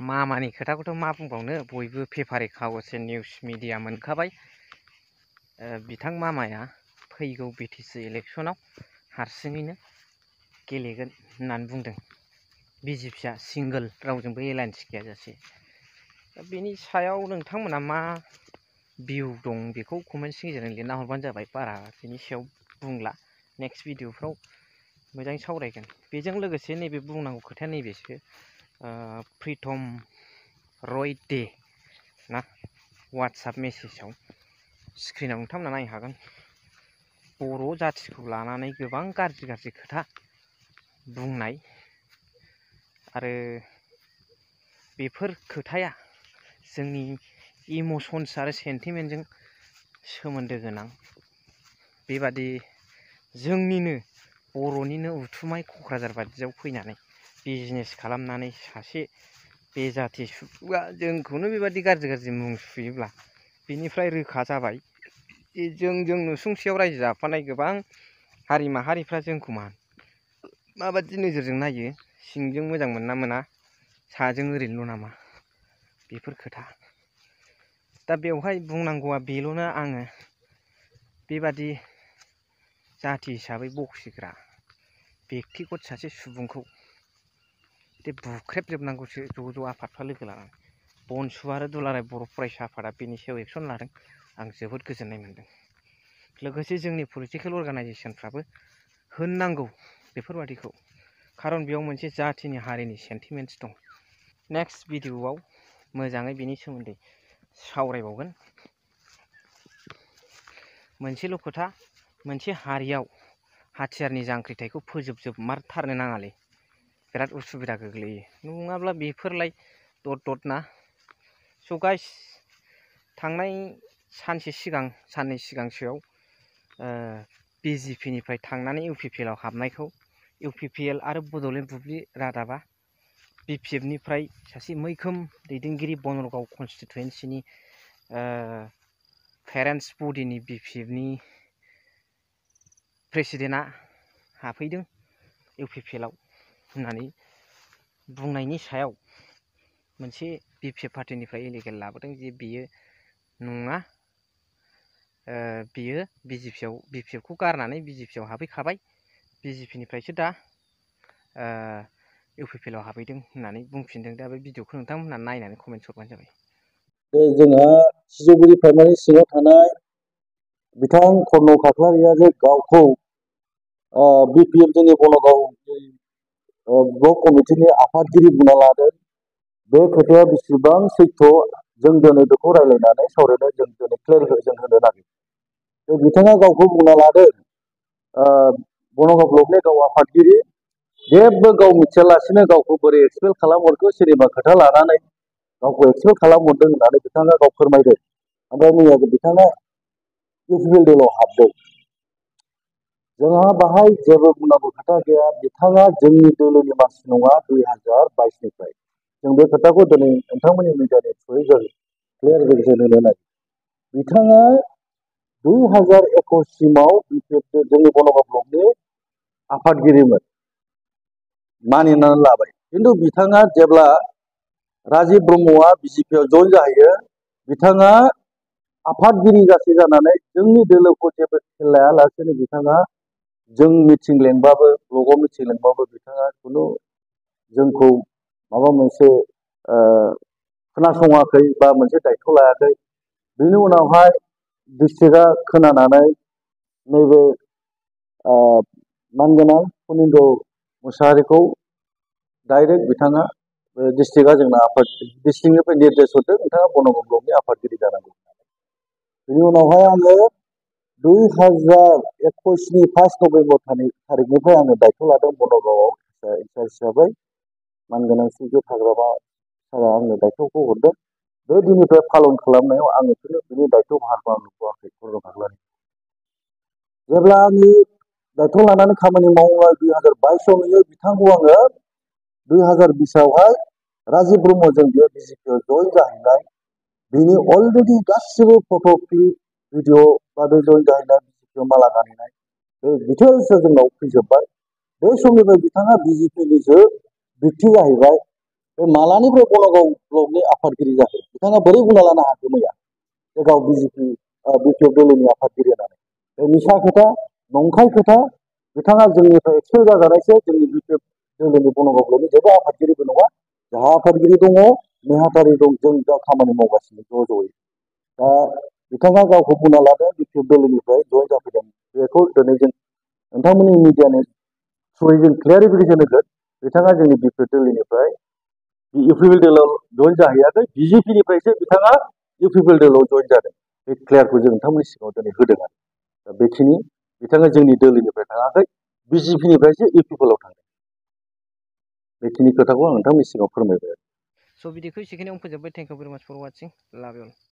मामानि खोथाखौथ' मा बुंबावनो, बयबो पेपारे कागजे निउस मिडिया मोनखाबाय। बिथां मामाया फैगौ बिटिसि इलेक्सनाव हारसिङैनो गेलेगोन होननानै बुंदों। बिजेपिआ सिंगोल रावजोंबो एलायन्स गैयाजासे। बेनि सायाव नोंथांमोना मा भिउ दं बेखौ कमेन्टनि गेजेरजों लिरना हरबानो जाबाय। बारा बेनि सायाव बुंला, नेक्स्ट भिडिअफ्राव मोजाङै सावरायगोन। बेजों लोगोसे नैबे बुंनांगौ खोथाया नैबेसो, प्रितम रय दे ना वाट्सएप मेसेजाव स्क्रिनाव नोंथांमोना नायनो हागोन। बर' जाथिखौ लानानै गोबां गाज्रि गाज्रि खोथा बुंनाय आरो बेफोर खोथाया जोंनि इमसन्स आरो सेन्टिमेन्टजों सोमोन्दो गोनां। बेबादि जोंनिनो बर'निनो उथुमाय क'क्राझार बादियाव फैनानै बिजनेस खालामनानै सासे बेजाथि सुबुङा जोंखौनो बेबादि गाज्रि गाज्रि मुं सुयोब्ला बिनिफ्राय रोखा जाबाय जों नुसुंसेयाव रायजो जाफानाय गोबां हारि माहारिफ्रा जोंखौ माबादि नोजोरजों नायो, सिंजों मोजां मोनना मोना, साजों ओरैनोल' नामा, बेफोर खोथा। दा बेवहाय बुंनांगौआ बेल'नो, आङो बेबादि जाथि हिसाबै बखिग्रा बेक्तिगत सासे सुबुंखौ बुख्रेबजोबनांगौसो ज' ज' आफादफ्रा लोगो लानानै। बनसु आरो दुलाराय बर' फरायसा आफादा बेनि सायाव एक्सन लादों। आं जोबोद गोजोननाय मोनदों। लोगोसे जोंनि पलिटिकेल अर्गानाइजेसनफ्राबो होननांगौ बेफोरबादिखौ, खारन बेयाव मोनसे जाथिनि हारिनि सेन्टिमेन्टस दं। नेक्स्ट भिडिअआव मोजाङै बेनि सोमोन्दै सावरायबावगोन। मोनसेल' खोथा, मोनसे हारियाव हाथियारनि जांख्रिथायखौ फोजोबमारथारनो नाङालै, बिराद उसुबिदा गोग्लैयो। नङाब्ला बेफोरलाय दद दद ना। स' गाइस, थांनाय साननै सिगांसोआव बिजेपिनिफ्राय थांनानै इउपिपिएलआव हाबनायखौ इउपिपिएल आरो बड'लेण्ड बुब्लि रादाबा बिपिएफनिफ्राय सासे मैखोम दैदेनगिरि बनरगाव कनस्टिटुवेन्सिनि पेरेन्टस बडिनि बिपिएफनि प्रेसिडेन्टआ हाबफैदों इउपिपिएलआव होननानै बुंनायनि सायाव मोनसे बिपिएफ पार्टिनिफ्राय एलिगेल लाबोदों जे बियो नङा, बियो बिपिएफखौ गारनानै बिजेपिआव हाबहैखाबाय, बिजेपिनिफ्रायसो दा इउपिपिएलआव हाबहैदों होननानै बुंफिनदों। दा बे भिडिअखौ नोंथांमोनहा नायनानै कमेन्ट हरबानो जाबाय। जोंहा सिजौगुरि प्राइमारि सिङाव थानाय बिथां कर्न खाख्लारिया जे गावखौ बिपिएफ जोंनि बनगाव ब्लक कमिटिनि आफादगिरि बुंना लादों, बे खोथाया बेसेबां सैथो जों दिनै बेखौ रायज्लायनानै सावरायनो जों दिनै क्लियारिफिकेसन होनो नागिरदों। बिथाङा गावखौ बुंना लादों बनगाव ब्लकनि गाव आफादगिरि, जेबो गाव मिथियालासिनो गावखौ बोरै एक्सपेल खालामहरखो सोरनिबा खोथा लानानै गावखौ एक्सपेल खालामहरदों होननानै बिथाङा गाव फोरमायदों। ओमफ्राय मैया बिथाङा इउपिपिएल दलाव हाबदों। जोंहा बाहाय जेबो बुंनांगौ खोथा गैया। बिथाङा जोंनि दोलोनि मानसि नङा 2022निफ्राय। जों बे खोथाखौ दिनै नोंथांमोननि मिडियानि थ्रुयै जों क्लियारिफिकेसन होनो नागिरदों। बिथाङा 2021 सिमाव बिपिएफ जोंनि बनगाव ब्लकनि आफादगिरिमोन, मानिनानै लाबाय। खिन्थु बिथाङा जेब्ला राजिब ब्रह्मआ बिजेपिआव जइन जाहैयो, बिथाङा आफादगिरि जानानै जोंनि दोलोखौ जेबो खेल लायालासेनो बिथाङा जों मिटिं लेंबाबो, ब्लकआव मिटिं लेंबाबो बिथाङा खुनु जोंखौ माबा मोनसे खोनासङाखै बा मोनसे दायथ' लायाखै। बेनि उनावहाय डिस्ट्रिक्टआ खोनानानै नैबे मानगोनां फुनिन्द्र मुसाहारिखौ डाइरेक्ट बिथाङा डिस्ट्रिक्टआ जोंना डिस्ट्रिक्टनिफ्राय निर्देश हरदों नोंथाङा बनगाव ब्लकनि आफादगिरि जानांगौ। बेनि उनावहाय आङो 2021नि 1 नभेम्बर थारिखनिफ्राय आङो दायथ' लादों बनगावआव इनचार्ज हिसाबै। मानगोनां सुजय हाग्रामा सारआ आंनो दायथ'खौ हरदों। बे दिननिफ्राय पालन खालामनायाव आङो बिनि दायथ' भारखौ आं नुबोआखै कर्न खाख्लारि। जेब्ला आङो दायथ' लानानै खामानि मावनाय 2022आव नुयो बिथांखौ आङो 2020आवहाय राजिब ब्रह्मजों बियो बिजेपिआव जइन जाहैनाय, बिनि अलरेडि गासिबो फट' क्लिप भिडिअ बा बे जइन जाहैनाय बिजेपिआव माला गानहैनाय बे डिटेल्सआ जोंनाव फैजोब्बाय। बे समनिफ्राय बिथाङा बिजेपिनिसो बिक्ति जाहैबाय। बे मालानिफ्राय बनागाव ब्लकनि आफादगिरि जाखो बिथाङा बोरै बुंना लानो हाखो मैया बे गाव बिजेपि बिपिएफ दोलोनि आफादगिरि होननानै बे मिसा खोथा नंखाय खोथा बिथाङा जोंनिफ्राय एक्सपेल जाजानायसो जोंनि बिपिएफ दोलोनि बनागाव ब्लकनि जेबो आफादगिरिबो नङा जाहा आफादगिरि दङ नेहाथारि दं जों दा खामानि मावगासिनो ज' ज'यै दा बिथाङा गावखौ बुंना लादों बिपिएफ दोलोनिफ्राय जयेन जाफैदों बेखौ दिनै जों नोंथांमोननि मिडियानि थ्रुयै जों क्लियारिफिकेसन होगोन बिथाङा जोंनि बिपिएफ दोलोनिफ्राय इउपिपिएल दोलोआव जयेन जाहैयाखै बिजेपिनिफ्रायसो बिथाङा इउपिपिएल दोलोआव जयेन जादों बे क्लियारखौ जों नोंथांमोननि सिगाङाव दिनै होदों आरो दा बेखिनि बिथाङा जोंनि दोलोनिफ्राय थाङाखै बिजेपिनिफ्रायसो इउपिपिएलआव थांदों बेखिनि खोथाखौ आं नोंथांमोननि सिगाङाव फोरमायबाय स' बिदिखौ एसेखिनियावनो फोजोब्बाय थेंक इउ भेरि माच फर वाचिं लाभ इउ अल